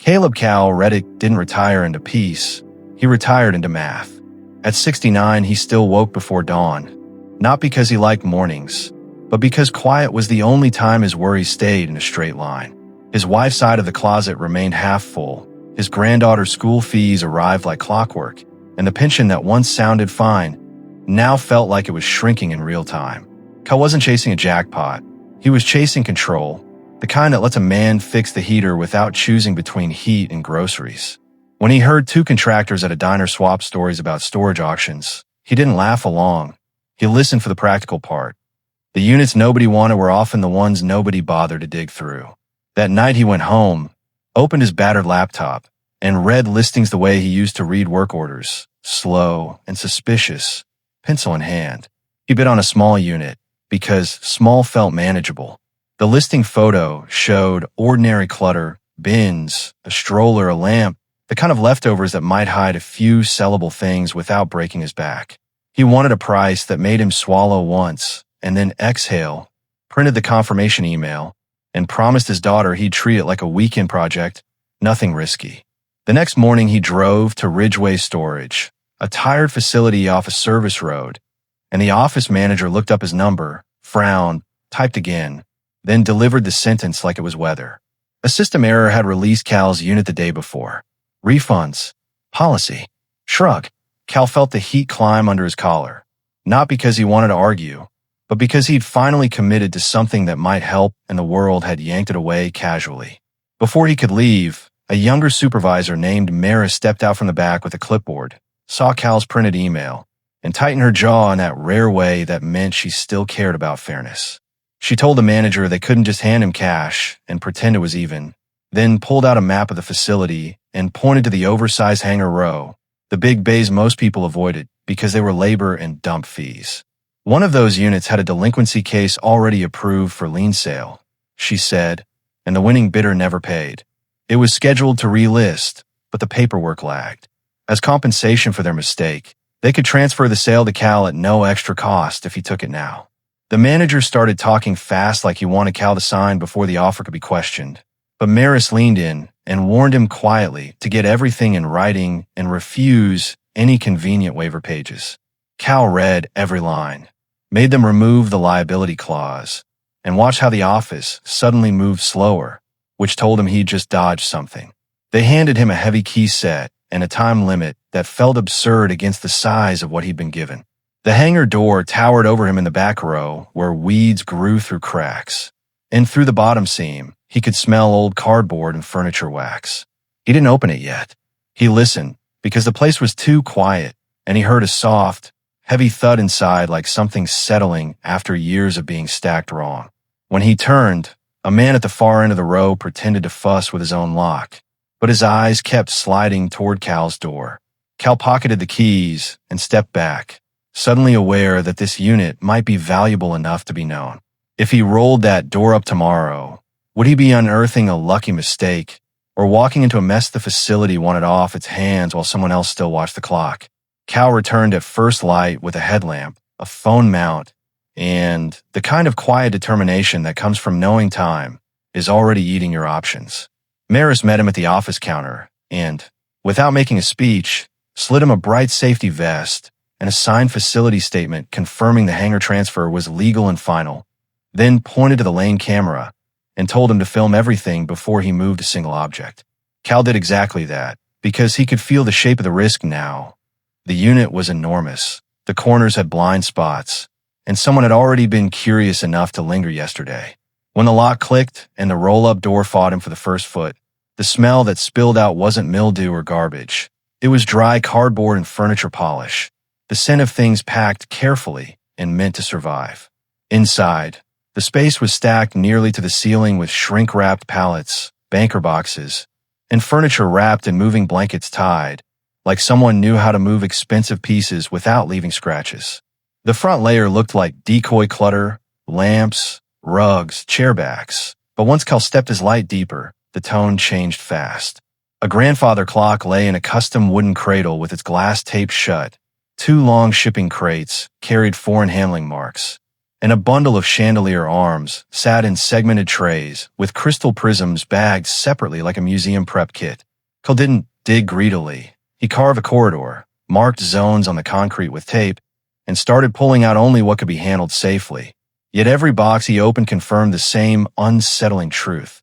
Caleb Cal Reddick didn't retire into peace. He retired into math. At 69, he still woke before dawn. Not because he liked mornings, but because quiet was the only time his worries stayed in a straight line. His wife's side of the closet remained half full. His granddaughter's school fees arrived like clockwork, and the pension that once sounded fine now felt like it was shrinking in real time. Cal wasn't chasing a jackpot. He was chasing control, the kind that lets a man fix the heater without choosing between heat and groceries. When he heard two contractors at a diner swap stories about storage auctions, he didn't laugh along. He listened for the practical part. The units nobody wanted were often the ones nobody bothered to dig through. That night he went home, opened his battered laptop, and read listings the way he used to read work orders, slow and suspicious, pencil in hand. He bid on a small unit, because small felt manageable. The listing photo showed ordinary clutter, bins, a stroller, a lamp, the kind of leftovers that might hide a few sellable things without breaking his back. He wanted a price that made him swallow once and then exhale, printed the confirmation email, and promised his daughter he'd treat it like a weekend project, nothing risky. The next morning he drove to Ridgeway Storage, a tired facility off a service road, and the office manager looked up his number, frowned, typed again, then delivered the sentence like it was weather. A system error had released Cal's unit the day before. Refunds. Policy. Shrug. Cal felt the heat climb under his collar. Not because he wanted to argue, but because he'd finally committed to something that might help and the world had yanked it away casually. Before he could leave, a younger supervisor named Maris stepped out from the back with a clipboard, saw Cal's printed email, and tightened her jaw in that rare way that meant she still cared about fairness. She told the manager they couldn't just hand him cash and pretend it was even, then pulled out a map of the facility and pointed to the oversized hangar row, the big bays most people avoided because they were labor and dump fees. One of those units had a delinquency case already approved for lien sale, she said, and the winning bidder never paid. It was scheduled to relist, but the paperwork lagged. As compensation for their mistake, they could transfer the sale to Cal at no extra cost if he took it now. The manager started talking fast like he wanted Cal to sign before the offer could be questioned. But Maris leaned in and warned him quietly to get everything in writing and refuse any convenient waiver pages. Cal read every line, made them remove the liability clause, and watched how the office suddenly moved slower, which told him he'd just dodged something. They handed him a heavy key set and a time limit that felt absurd against the size of what he'd been given. The hangar door towered over him in the back row where weeds grew through cracks, and through the bottom seam, he could smell old cardboard and furniture wax. He didn't open it yet. He listened because the place was too quiet, and he heard a soft, heavy thud inside like something settling after years of being stacked wrong. When he turned, a man at the far end of the row pretended to fuss with his own lock, but his eyes kept sliding toward Cal's door. Cal pocketed the keys and stepped back, suddenly aware that this unit might be valuable enough to be known. If he rolled that door up tomorrow, would he be unearthing a lucky mistake or walking into a mess the facility wanted off its hands while someone else still watched the clock? Cal returned at first light with a headlamp, a phone mount, and the kind of quiet determination that comes from knowing time is already eating your options. Maris met him at the office counter and, without making a speech, slid him a bright safety vest and a signed facility statement confirming the hangar transfer was legal and final, then pointed to the lane camera and told him to film everything before he moved a single object. Cal did exactly that, because he could feel the shape of the risk now. The unit was enormous, the corners had blind spots, and someone had already been curious enough to linger yesterday. When the lock clicked and the roll-up door fought him for the first foot, the smell that spilled out wasn't mildew or garbage. It was dry cardboard and furniture polish, the scent of things packed carefully and meant to survive. Inside, the space was stacked nearly to the ceiling with shrink-wrapped pallets, banker boxes, and furniture wrapped in moving blankets tied, like someone knew how to move expensive pieces without leaving scratches. The front layer looked like decoy clutter, lamps, rugs, chairbacks, but once Cal stepped his light deeper, the tone changed fast. A grandfather clock lay in a custom wooden cradle with its glass taped shut. Two long shipping crates carried foreign handling marks, and a bundle of chandelier arms sat in segmented trays with crystal prisms bagged separately like a museum prep kit. Cal didn't dig greedily. He carved a corridor, marked zones on the concrete with tape, and started pulling out only what could be handled safely. Yet every box he opened confirmed the same unsettling truth.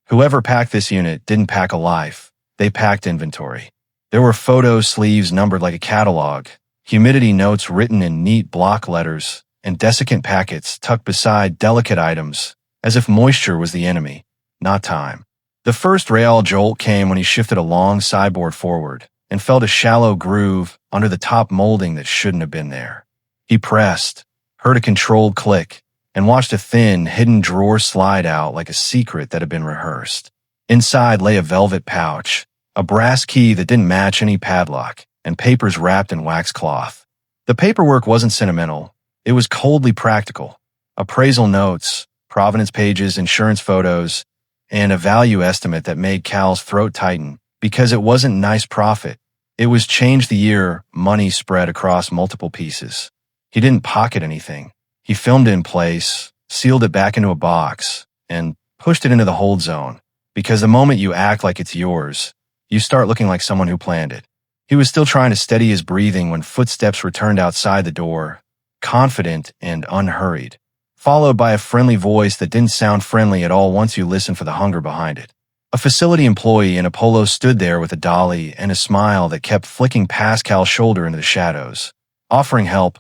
Whoever packed this unit didn't pack a life. They packed inventory. There were photo sleeves numbered like a catalog, humidity notes written in neat block letters, and desiccant packets tucked beside delicate items, as if moisture was the enemy, not time. The first real jolt came when he shifted a long sideboard forward and felt a shallow groove under the top molding that shouldn't have been there. He pressed, heard a controlled click, and watched a thin, hidden drawer slide out like a secret that had been rehearsed. Inside lay a velvet pouch, a brass key that didn't match any padlock, and papers wrapped in wax cloth. The paperwork wasn't sentimental. It was coldly practical. Appraisal notes, provenance pages, insurance photos, and a value estimate that made Cal's throat tighten because it wasn't nice profit. It was change the year, money spread across multiple pieces. He didn't pocket anything. He filmed it in place, sealed it back into a box, and pushed it into the hold zone, because the moment you act like it's yours, you start looking like someone who planned it. He was still trying to steady his breathing when footsteps returned outside the door, confident and unhurried, followed by a friendly voice that didn't sound friendly at all once you listened for the hunger behind it. A facility employee in a polo stood there with a dolly and a smile that kept flicking past Cal's shoulder into the shadows, offering help,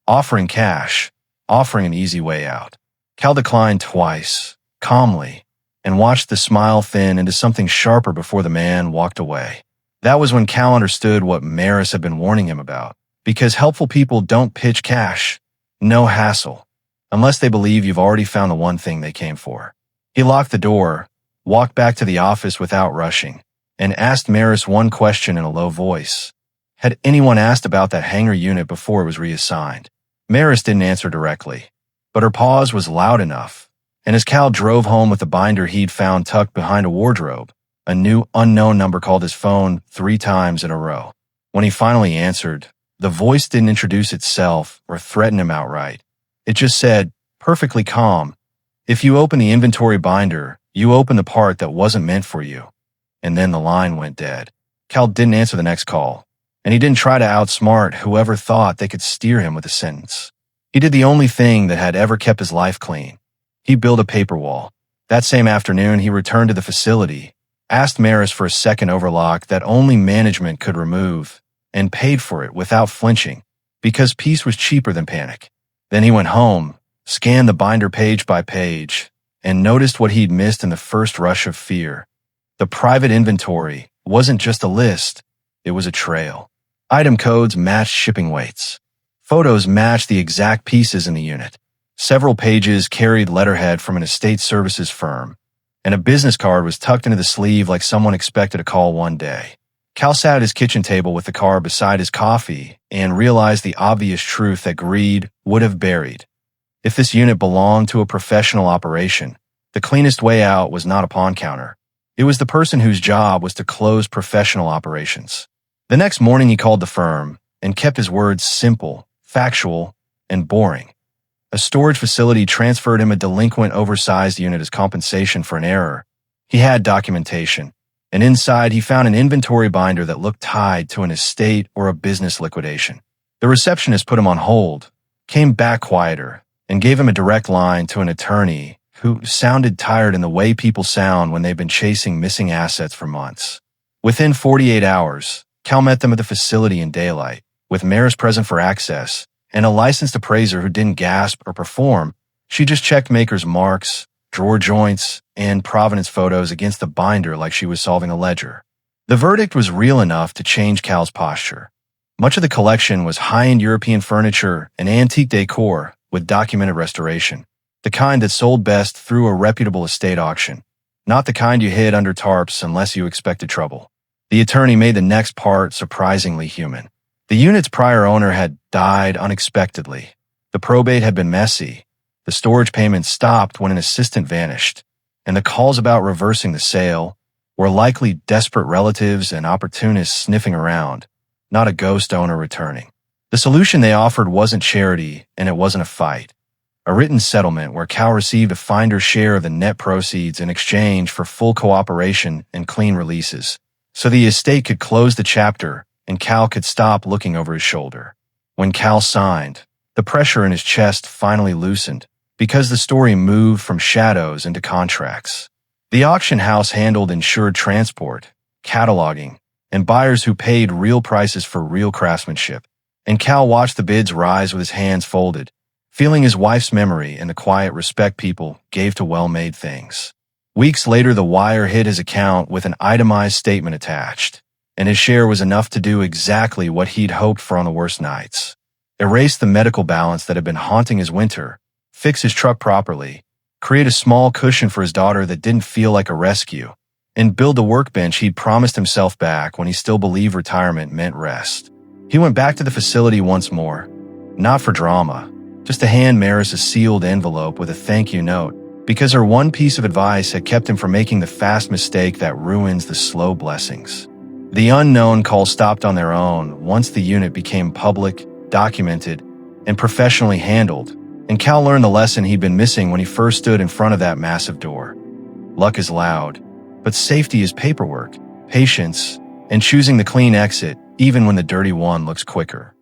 offering cash, offering an easy way out. Cal declined twice, calmly, and watched the smile thin into something sharper before the man walked away. That was when Cal understood what Maris had been warning him about, because helpful people don't pitch cash. No hassle, unless they believe you've already found the one thing they came for. He locked the door, walked back to the office without rushing, and asked Maris one question in a low voice. Had anyone asked about that hangar unit before it was reassigned? Maris didn't answer directly, but her pause was loud enough, and as Cal drove home with the binder he'd found tucked behind a wardrobe, a new unknown number called his phone 3 times in a row. When he finally answered, the voice didn't introduce itself or threaten him outright. It just said, perfectly calm, if you open the inventory binder, you open the part that wasn't meant for you. And then the line went dead. Cal didn't answer the next call, and he didn't try to outsmart whoever thought they could steer him with a sentence. He did the only thing that had ever kept his life clean. He built a paper wall. That same afternoon, he returned to the facility, asked Maris for a second overlock that only management could remove, and paid for it without flinching, because peace was cheaper than panic. Then he went home, scanned the binder page by page, and noticed what he'd missed in the first rush of fear. The private inventory wasn't just a list, it was a trail. Item codes matched shipping weights. Photos matched the exact pieces in the unit. Several pages carried letterhead from an estate services firm, and a business card was tucked into the sleeve like someone expected a call one day. Cal sat at his kitchen table with the card beside his coffee and realized the obvious truth that greed would have buried. If this unit belonged to a professional operation, the cleanest way out was not a pawn counter. It was the person whose job was to close professional operations. The next morning he called the firm and kept his words simple, factual, and boring. A storage facility transferred him a delinquent oversized unit as compensation for an error. He had documentation, and inside he found an inventory binder that looked tied to an estate or a business liquidation. The receptionist put him on hold, came back quieter, and gave him a direct line to an attorney who sounded tired in the way people sound when they've been chasing missing assets for months. Within 48 hours, Cal met them at the facility in daylight, with Maris present for access, and a licensed appraiser who didn't gasp or perform. She just checked makers' marks, drawer joints, and provenance photos against the binder like she was solving a ledger. The verdict was real enough to change Cal's posture. Much of the collection was high-end European furniture and antique decor with documented restoration, the kind that sold best through a reputable estate auction, not the kind you hid under tarps unless you expected trouble. The attorney made the next part surprisingly human. The unit's prior owner had died unexpectedly. The probate had been messy. The storage payments stopped when an assistant vanished, and the calls about reversing the sale were likely desperate relatives and opportunists sniffing around, not a ghost owner returning. The solution they offered wasn't charity, and it wasn't a fight. a written settlement where Cal received a finder's share of the net proceeds in exchange for full cooperation and clean releases, so the estate could close the chapter and Cal could stop looking over his shoulder. When Cal signed, the pressure in his chest finally loosened because the story moved from shadows into contracts. The auction house handled insured transport, cataloging, and buyers who paid real prices for real craftsmanship. And Cal watched the bids rise with his hands folded, feeling his wife's memory and the quiet respect people gave to well-made things. Weeks later, the wire hit his account with an itemized statement attached, and his share was enough to do exactly what he'd hoped for on the worst nights. Erase the medical balance that had been haunting his winter, fix his truck properly, create a small cushion for his daughter that didn't feel like a rescue, and build the workbench he'd promised himself back when he still believed retirement meant rest. He went back to the facility once more, not for drama, just to hand Maris a sealed envelope with a thank you note, because her one piece of advice had kept him from making the fast mistake that ruins the slow blessings. The unknown calls stopped on their own once the unit became public, documented, and professionally handled, and Cal learned the lesson he'd been missing when he first stood in front of that massive door. Luck is loud, but safety is paperwork, patience, and choosing the clean exit even when the dirty one looks quicker.